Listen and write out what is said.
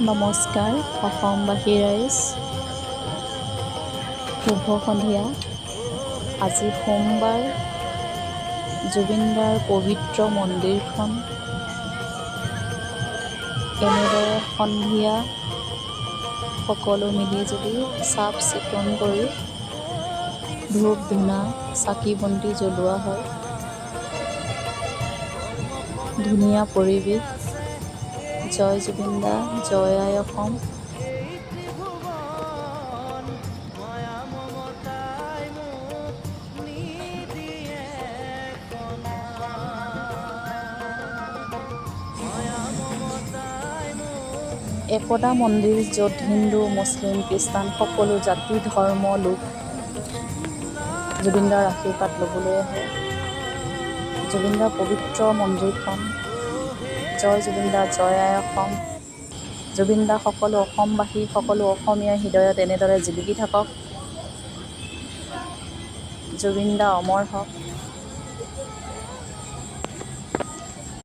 নমস্কাৰ অসমবাসী ৰাইজ, শুভ সন্ধিয়া। আজি সোমবাৰ, জুবিনদাৰ পবিত্ৰ মন্দিৰখন এনেদৰে সন্ধিয়া সকলো মিলিজুলি চাফ চিকুণ কৰি ধূপ ধূনা চাকি বন্তি জ্বলোৱা হয়। ধুনীয়া পৰিৱেশ। জয় জুবিনদা, জয় আই অসম। একতা মন্দিৰ, য'ত হিন্দু মুছলিম খ্ৰীষ্টান সকলো জাতি ধৰ্ম লোক জুবিনদাৰ আশীৰ্বাদ ল'বলৈ আহে। জুবিনদাৰ পবিত্ৰ মন্দিৰখন। জয় জুবিনদা, জয় আই অসম। জুবিনদা সকলো অসমবাসী, সকলো অসমীয়াৰ হৃদয়ত এনেদৰে জিলিকি থাকক। জুবিনদা অমৰ হওক।